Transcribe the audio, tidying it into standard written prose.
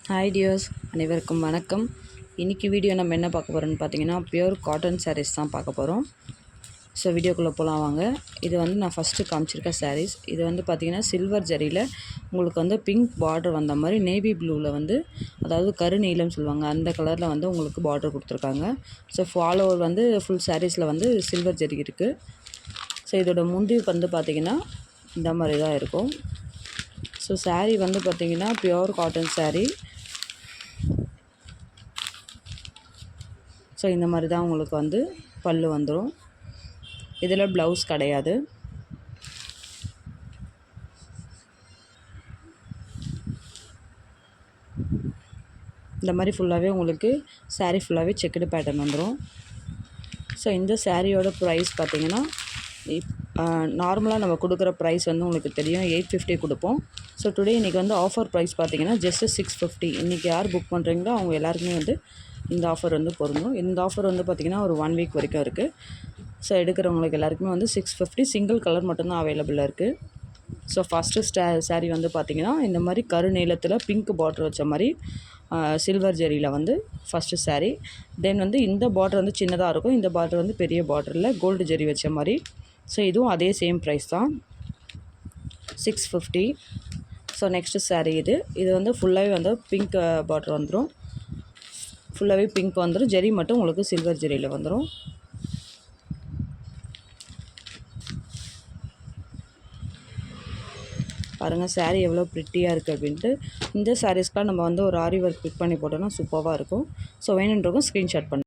Hi tears, அனைவருக்கும் வணக்கம். இன்றைக்கி வீடியோ நம்ம என்ன பார்க்க போகிறோம்னு பார்த்தீங்கன்னா பியூர் காட்டன் சாரீஸ் தான் பார்க்க போகிறோம். ஸோ வீடியோக்குள்ளே போகலாம் வாங்க. இது வந்து நான் ஃபஸ்ட்டு காமிச்சிருக்க சாரீஸ். இது வந்து பார்த்திங்கன்னா சில்வர் ஜரியில் உங்களுக்கு வந்து பிங்க் பார்டர் வந்த மாதிரி நேவி ப்ளூவில் வந்து, அதாவது கருநீலம் சொல்லுவாங்க, அந்த கலரில் வந்து உங்களுக்கு பார்டர் கொடுத்துருக்காங்க. ஸோ ஃபால் ஓவர் வந்து ஃபுல் சாரீஸில் வந்து சில்வர் ஜரி இருக்குது. ஸோ இதோட முந்தி வந்து பார்த்திங்கன்னா இந்த மாதிரி தான் இருக்கும். ஸோ சாரீ வந்து பார்த்திங்கன்னா பியூர் காட்டன் சாரீ. ஸோ இந்த மாதிரி தான் உங்களுக்கு வந்து பல்லு வந்துடும். இதில் ப்ளவுஸ் கிடையாது. இந்த மாதிரி ஃபுல்லாகவே உங்களுக்கு சாரீ ஃபுல்லாகவே செக்குடு பேட்டர்ன் வந்துடும். ஸோ இந்த சாரியோட ப்ரைஸ் பார்த்திங்கன்னா நார்மலாக நம்ம கொடுக்குற ப்ரைஸ் வந்து உங்களுக்கு தெரியும், 850 கொடுப்போம். ஸோ டுடே இன்றைக்கி வந்து ஆஃபர் ப்ரைஸ் பார்த்திங்கன்னா ஜஸ்ட்டு 650. இன்றைக்கி யார் புக் பண்ணுறீங்களோ அவங்க எல்லாருக்குமே வந்து இந்த ஆஃபர் வந்து பொருந்தும். இந்த ஆஃபர் வந்து பார்த்திங்கன்னா ஒரு 1 வீக் வரைக்கும் இருக்குது. ஸோ எடுக்கிறவங்களுக்கு எல்லாருக்குமே வந்து 650. சிங்கிள் கலர் மட்டும்தான் அவைலபிளாக இருக்குது. ஸோ ஃபஸ்ட்டு சாரீ வந்து பார்த்திங்கன்னா இந்த மாதிரி கருநீளத்தில் பிங்க் பார்டர் வச்ச மாதிரி சில்வர் ஜெரியில் வந்து ஃபஸ்ட்டு சாரீ. தென் வந்து இந்த பார்டர் வந்து சின்னதாக இருக்கும், இந்த பார்டர் வந்து பெரிய பார்டரில் கோல்டு ஜெரி வச்ச மாதிரி. ஸோ இதுவும் அதே சேம் ப்ரைஸ் தான், 650. ஸோ நெக்ஸ்ட்டு சாரீ இது வந்து ஃபுல்லாகவே வந்து பிங்க் பார்டர் வந்துடும். ஃபுல்லாகவே பிங்க் வந்துடும், ஜெரி மட்டும் உங்களுக்கு சில்வர் ஜெரியில் வந்துடும். பாருங்கள் சாரீ எவ்வளோ ப்ரிட்டியாக இருக்குது அப்படின்ட்டு. இந்த சாரீஸ்க்கெலாம் நம்ம வந்து ஒரு ஆரி ஒர்க் பிக் பண்ணி போட்டோம்னா சூப்பராக இருக்கும். ஸோ வேணுன்றவங்க ஸ்க்ரீன்ஷாட் பண்ணி